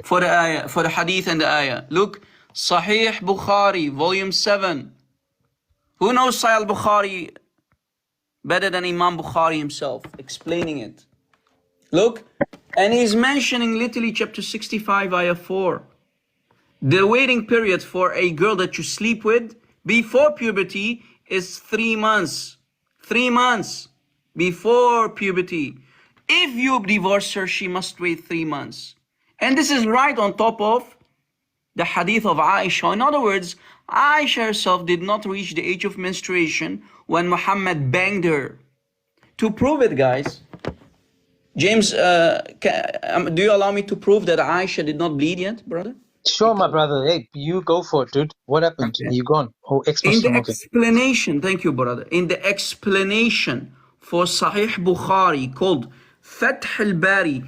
for the ayah, for the hadith and the ayah. Look, Sahih Bukhari, volume 7. Who knows Sahih Al Bhukari better than Imam Bukhari himself, explaining it? Look, and he's mentioning literally chapter 65, ayah 4. The waiting period for a girl that you sleep with before puberty is 3 months. 3 months before puberty. If you divorce her, she must wait 3 months. And this is right on top of the hadith of Aisha. In other words, Aisha herself did not reach the age of menstruation when Muhammad banged her. To prove it, guys, James, do you allow me to prove that Aisha did not bleed yet, brother? Sure, my brother. Hey, you go for it, dude. What happened? Okay. You gone? Oh, In the Exmuslim, okay. explanation, thank you, brother. In the explanation for Sahih Bukhari called Fath al-Bari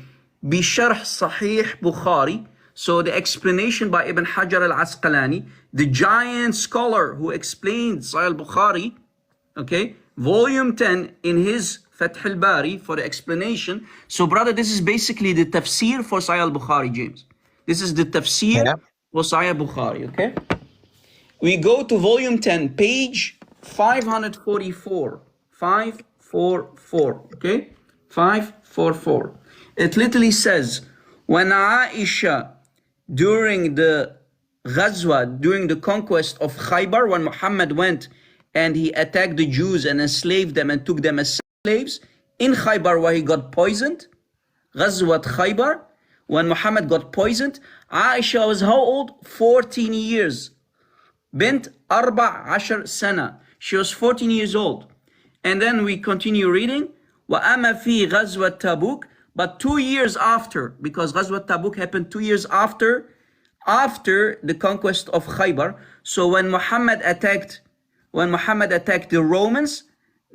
Bisharh Sahih Bukhari, so the explanation by Ibn Hajar al-Asqalani, the giant scholar who explained Sahih al-Bukhari, okay, volume 10 in his Fath al-Bari for the explanation. So, brother, this is basically the tafsir for Sahih al-Bukhari, James. This is the tafsir for Sahih Bukhari, okay? We go to volume 10, page 544. 544, okay? 544. It literally says, when Aisha, during the Ghazwa, during the conquest of Khaybar, when Muhammad went and he attacked the Jews and enslaved them and took them as slaves, in Khaybar where he got poisoned, Ghazwat Khaybar, when Muhammad got poisoned, Aisha was how old? 14 years. Bint 14 sana. She was 14 years old. And then we continue reading. وَأَمَا فِي غَزْوَةِ تَبُوكَ. But 2 years after, because Ghazwat Tabuk happened 2 years after the conquest of Khaybar. So when Muhammad attacked the Romans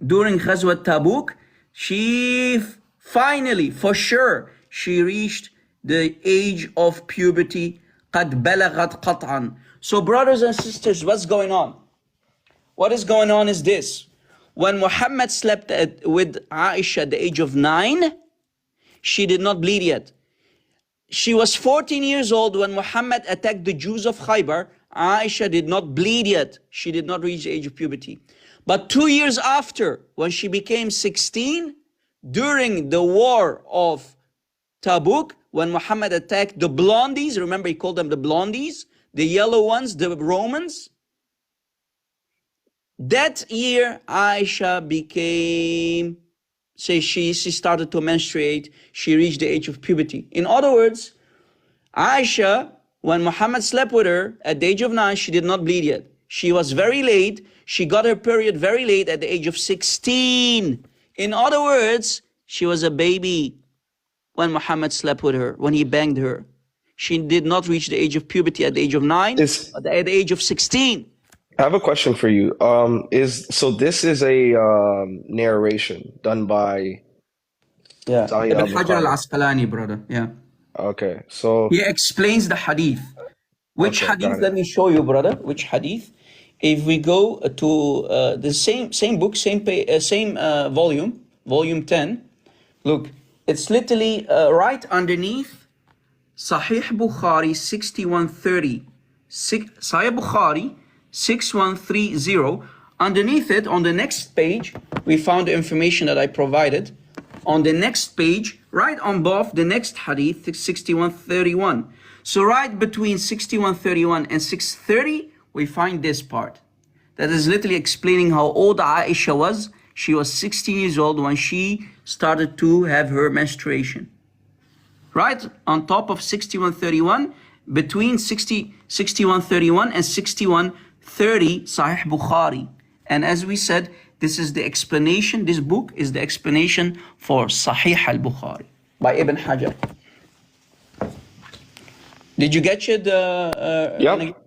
during Ghazwat Tabuk, she finally, for sure, she reached the age of puberty. قَدْ بَلَغَتْ قَطْعًا. So brothers and sisters, what's going on? What is going on is this. When Muhammad slept with Aisha at the age of 9, she did not bleed yet. She was 14 years old when Muhammad attacked the Jews of Khaybar. Aisha did not bleed yet. She did not reach the age of puberty. But 2 years after, when she became 16, during the war of Tabuk, when Muhammad attacked the blondies, remember he called them the blondies, the yellow ones, the Romans. That year, Aisha became, she started to menstruate. She reached the age of puberty. In other words, Aisha, when Muhammad slept with her at the age of 9, she did not bleed yet. She was very late. She got her period very late at the age of 16. In other words, she was a baby when Muhammad slept with her, when he banged her. She did not reach the age of puberty at the age of 9, but at the age of 16. I have a question for you. So this is a narration done by Ibn Hajar al-Asqalani, brother. Yeah. Okay, so he explains the hadith. Which hadith? Let me show you, brother. Which hadith? If we go to the same book, same volume, volume 10. Look, it's literally right underneath Sahih Bukhari 6130. Sahih Bukhari 6130. Underneath it, on the next page, we found the information that I provided. On the next page, right on above the next hadith, 6131. So right between 6131 and 630, we find this part. That is literally explaining how old Aisha was. She was 16 years old when she started to have her menstruation. Right on top of 6131, between 6131 and 6130, Sahih Bukhari. And as we said, this is the explanation, this book is the explanation for Sahih Al Bhukari by Ibn Hajar. Did you get it? Yep.